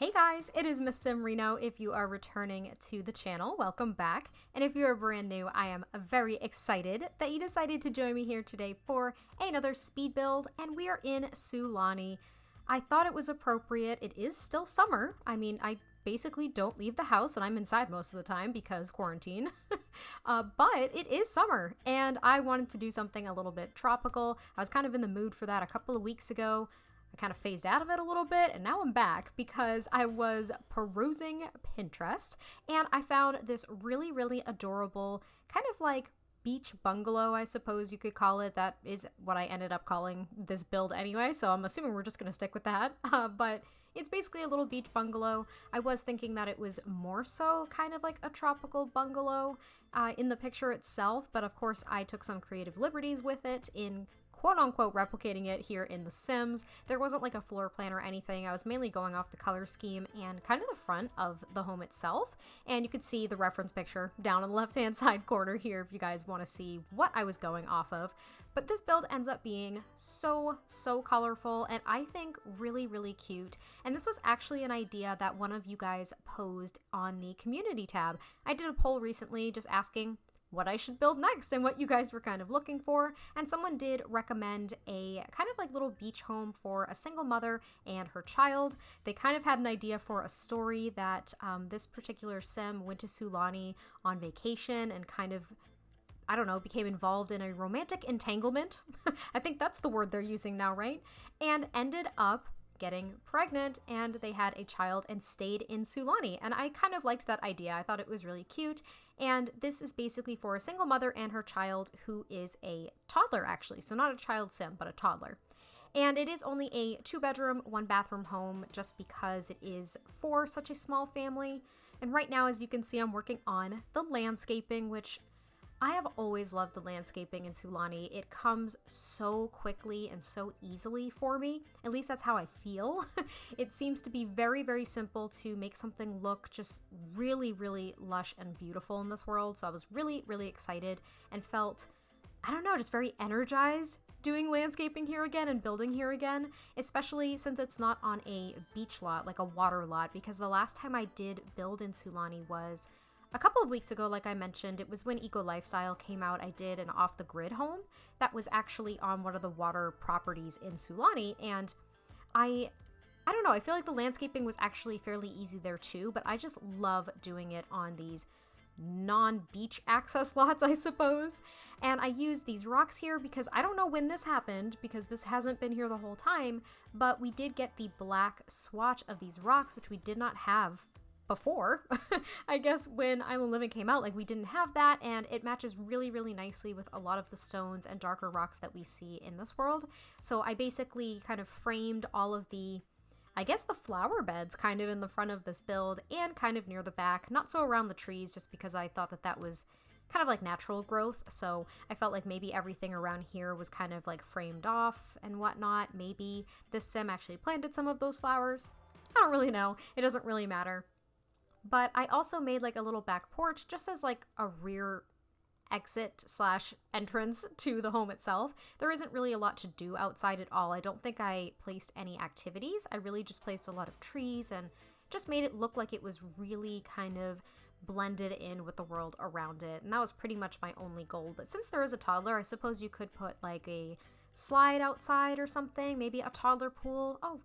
Hey guys, it is MissSimReno. If you are returning to the channel, welcome back. And if you are brand new, I am very excited that you decided to join me here today for another speed build, and we are in Sulani. I thought it was appropriate. It is still summer. I mean, I basically don't leave the house and I'm inside most of the time because quarantine. But it is summer and I wanted to do something a little bit tropical. I was kind of in the mood for that a couple of weeks ago. I kind of phased out of it a little bit and now I'm back because I was perusing Pinterest and I found this really adorable kind of like beach bungalow, I suppose you could call it. That is what I ended up calling this build anyway, so I'm assuming we're just going to stick with that. But it's basically a little beach bungalow. I was thinking that it was more so kind of like a tropical bungalow in the picture itself, but of course I took some creative liberties with it in quote-unquote replicating it here in The Sims. There wasn't like a floor plan or anything. I was mainly going off the color scheme and kind of the front of the home itself. And you could see the reference picture down on the left-hand side corner here if you guys want to see what I was going off of. But this build ends up being so colorful and I think really cute. And this was actually an idea that one of you guys posed on the community tab. I did a poll recently just asking what I should build next and what you guys were kind of looking for, and someone did recommend a kind of like little beach home for a single mother and her child. They kind of had an idea for a story that this particular sim went to Sulani on vacation and kind of, I don't know, became involved in a romantic entanglement. I think that's the word they're using now, right? And ended up getting pregnant, and they had a child and stayed in Sulani. And I kind of liked that idea. I thought it was really cute. And this is basically for a single mother and her child who is a toddler, actually. So not a child sim, but a toddler. And it is only a 2-bedroom, 1-bathroom home just because it is for such a small family. And right now, as you can see, I'm working on the landscaping, which I have always loved the landscaping in Sulani. It comes so quickly and so easily for me. At least that's how I feel. It seems to be very simple to make something look just really lush and beautiful in this world. So I was really excited and felt, I don't know, just very energized doing landscaping here again and building here again, especially since it's not on a beach lot, like a water lot, because the last time I did build in Sulani was a couple of weeks ago. Like I mentioned, it was when Eco Lifestyle came out. I did an off-the-grid home that was actually on one of the water properties in Sulani, and I don't know, I feel like the landscaping was actually fairly easy there too, but I just love doing it on these non-beach access lots, I suppose. And I use these rocks here because I don't know when this happened, because this hasn't been here the whole time, but we did get the black swatch of these rocks, which we did not have before. I guess when Island Living came out, like, we didn't have that, and it matches really nicely with a lot of the stones and darker rocks that we see in this world. So I basically kind of framed all of the, I guess, the flower beds kind of in the front of this build and kind of near the back, not so around the trees, just because I thought that that was kind of like natural growth. So I felt like maybe everything around here was kind of like framed off and whatnot. Maybe this sim actually planted some of those flowers. I don't really know. It doesn't really matter. But I also made like a little back porch just as like a rear exit slash entrance to the home itself. There isn't really a lot to do outside at all. I don't think I placed any activities. I really just placed a lot of trees and just made it look like it was really kind of blended in with the world around it. And that was pretty much my only goal. But since there is a toddler, I suppose you could put like a slide outside or something, maybe a toddler pool. Oh,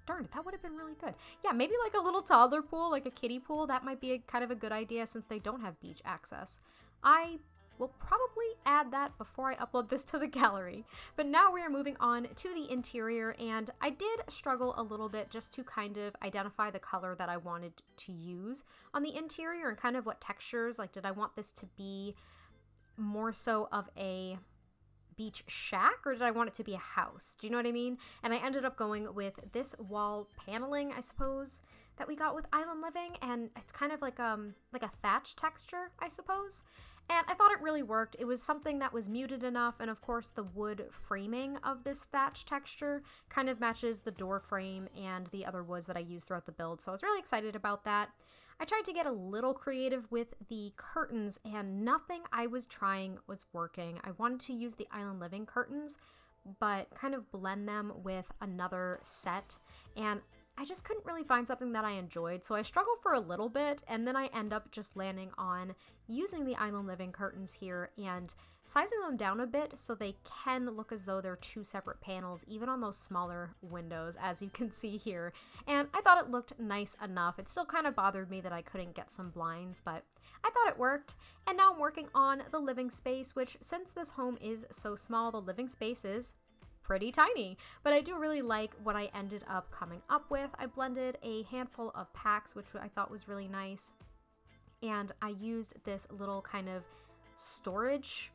darn it, that would have been really good. Yeah, maybe like a little toddler pool, like a kiddie pool. That might be kind of a good idea since they don't have beach access. I will probably add that before I upload this to the gallery. But now we are moving on to the interior, and I did struggle a little bit just to kind of identify the color that I wanted to use on the interior and kind of what textures. Like, did I want this to be more so of a beach shack, or did I want it to be a house? Do you know what I mean? And I ended up going with this wall paneling, I suppose, that we got with Island Living, and it's kind of like a thatch texture, I suppose. And I thought it really worked. It was something that was muted enough, and of course the wood framing of this thatch texture kind of matches the door frame and the other woods that I used throughout the build, so I was really excited about that. I tried to get a little creative with the curtains, and nothing I was trying was working. I wanted to use the Island Living curtains, but kind of blend them with another set. And I just couldn't really find something that I enjoyed, so I struggled for a little bit, and then I end up just landing on using the island living curtains here and sizing them down a bit so they can look as though they're two separate panels, even on those smaller windows, as you can see here. And I thought it looked nice enough. It still kind of bothered me that I couldn't get some blinds, but I thought it worked. And now I'm working on the living space, which, since this home is so small, the living space is pretty tiny, but I do really like what I ended up coming up with. I blended a handful of packs, which I thought was really nice, and I used this little kind of storage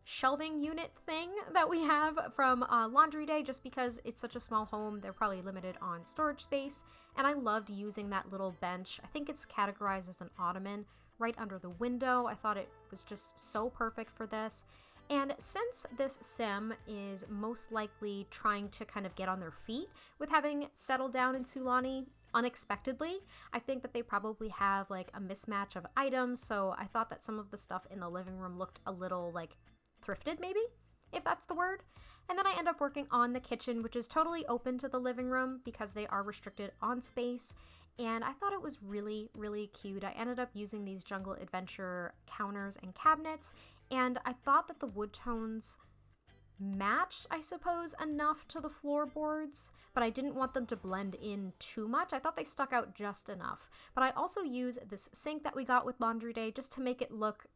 shelving unit thing that we have from Laundry Day, just because it's such a small home, they're probably limited on storage space, and I loved using that little bench. I think it's categorized as an ottoman right under the window. I thought it was just so perfect for this. And since this sim is most likely trying to kind of get on their feet with having settled down in Sulani unexpectedly, I think that they probably have like a mismatch of items, so I thought that some of the stuff in the living room looked a little like thrifted, maybe, if that's the word. And then I end up working on the kitchen, which is totally open to the living room because they are restricted on space. And I thought it was really, really cute. I ended up using these Jungle Adventure counters and cabinets, and I thought that the wood tones matched, I suppose, enough to the floorboards, but I didn't want them to blend in too much. I thought they stuck out just enough. But I also use this sink that we got with Laundry Day just to make it look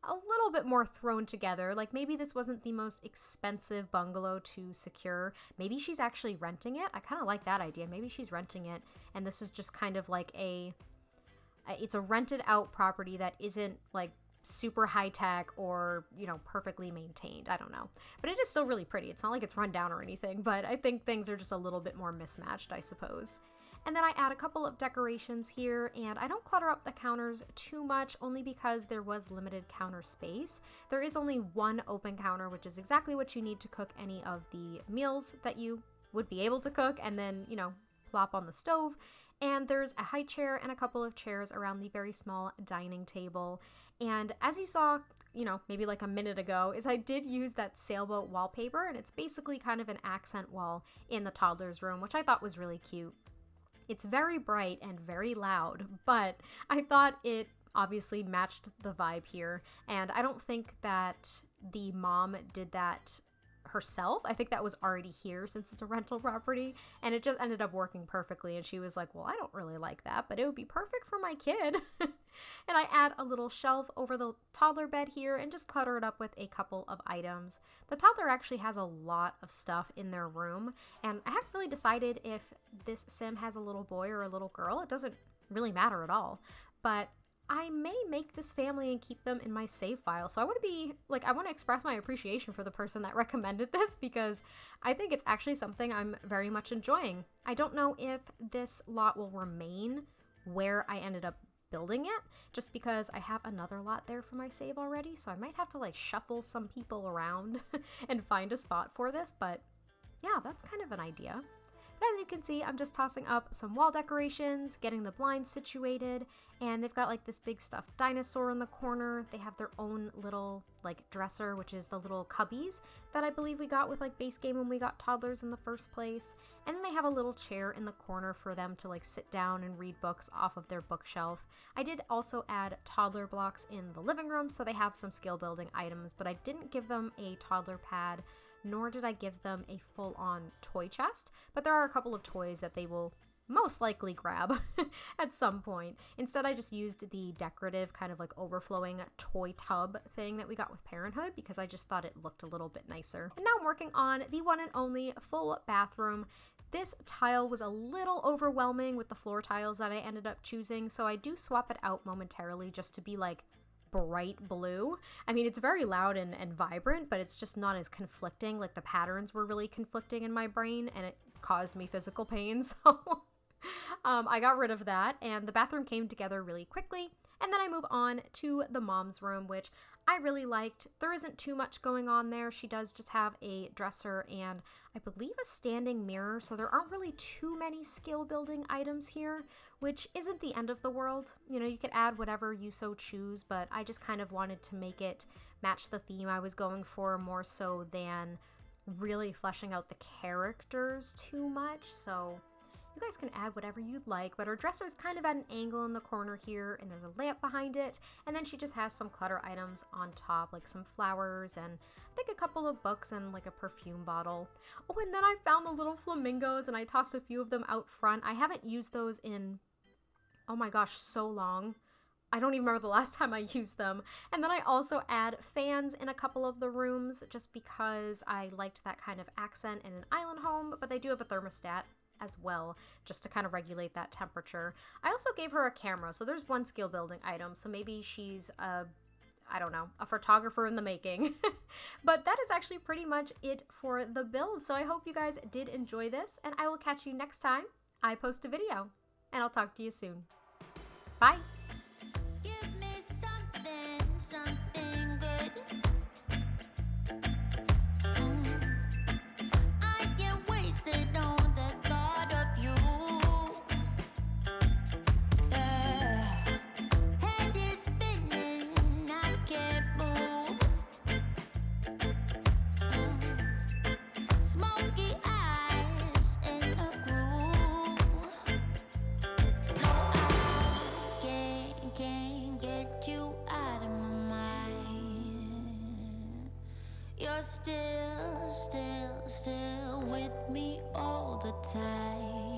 a little bit more thrown together. Like, maybe this wasn't the most expensive bungalow to secure. Maybe she's actually renting it. I kind of like that idea. Maybe she's renting it, and this is just kind of like it's a rented out property that isn't like super high tech or, you know, perfectly maintained. I don't know. But it is still really pretty. It's not like it's run down or anything, but I think things are just a little bit more mismatched, I suppose. And then I add a couple of decorations here, and I don't clutter up the counters too much, only because there was limited counter space. There is only one open counter, which is exactly what you need to cook any of the meals that you would be able to cook and then, you know, plop on the stove. And there's a high chair and a couple of chairs around the very small dining table. And as you saw, you know, maybe like a minute ago, is I did use that sailboat wallpaper, and it's basically kind of an accent wall in the toddler's room, which I thought was really cute. It's very bright and very loud, but I thought it obviously matched the vibe here, and I don't think that the mom did that herself. I think that was already here since it's a rental property, and it just ended up working perfectly, and she was like, well, I don't really like that, but it would be perfect for my kid. And I add a little shelf over the toddler bed here and just clutter it up with a couple of items. The toddler actually has a lot of stuff in their room, and I haven't really decided if this sim has a little boy or a little girl. It doesn't really matter at all, but I may make this family and keep them in my save file. So I want to express my appreciation for the person that recommended this, because I think it's actually something I'm very much enjoying. I don't know if this lot will remain where I ended up building it, just because I have another lot there for my save already, so I might have to like shuffle some people around and find a spot for this, but yeah, that's kind of an idea. But as you can see, I'm just tossing up some wall decorations, getting the blinds situated, and they've got like this big stuffed dinosaur in the corner. They have their own little like dresser, which is the little cubbies that I believe we got with like base game when we got toddlers in the first place. And then they have a little chair in the corner for them to like sit down and read books off of their bookshelf. I did also add toddler blocks in the living room, so they have some skill building items, but I didn't give them a toddler pad, nor did I give them a full-on toy chest, but there are a couple of toys that they will most likely grab at some point. Instead, I just used the decorative kind of like overflowing toy tub thing that we got with Parenthood, because I just thought it looked a little bit nicer. And now I'm working on the one and only full bathroom. This tile was a little overwhelming with the floor tiles that I ended up choosing, so I do swap it out momentarily just to be like bright blue. I mean, it's very loud and vibrant, but it's just not as conflicting. Like, the patterns were really conflicting in my brain, and it caused me physical pain, so I got rid of that, and the bathroom came together really quickly. And then I move on to the mom's room, which I really liked. There isn't too much going on there. She does just have a dresser and I believe a standing mirror, so there aren't really too many skill building items here, which isn't the end of the world. You know, you could add whatever you so choose, but I just kind of wanted to make it match the theme I was going for more so than really fleshing out the characters too much. So You guys can add whatever you'd like, but her dresser is kind of at an angle in the corner here, and there's a lamp behind it, and then she just has some clutter items on top, like some flowers and I think a couple of books and like a perfume bottle. Oh, and then I found the little flamingos and I tossed a few of them out front. I haven't used those in, oh my gosh, so long. I don't even remember the last time I used them. And then I also add fans in a couple of the rooms just because I liked that kind of accent in an island home, but they do have a thermostat as well, just to kind of regulate that temperature. I also gave her a camera, so there's one skill building item, so maybe she's I don't know, a photographer in the making. But that is actually pretty much it for the build, so I hope you guys did enjoy this, and I will catch you next time I post a video, and I'll talk to you soon. Bye! Give me something good. I get wasted on the thought of you. Head is spinning, I can't move. Smoky eyes in a groove. No, I can't get you out of my mind. You're still with me all the time.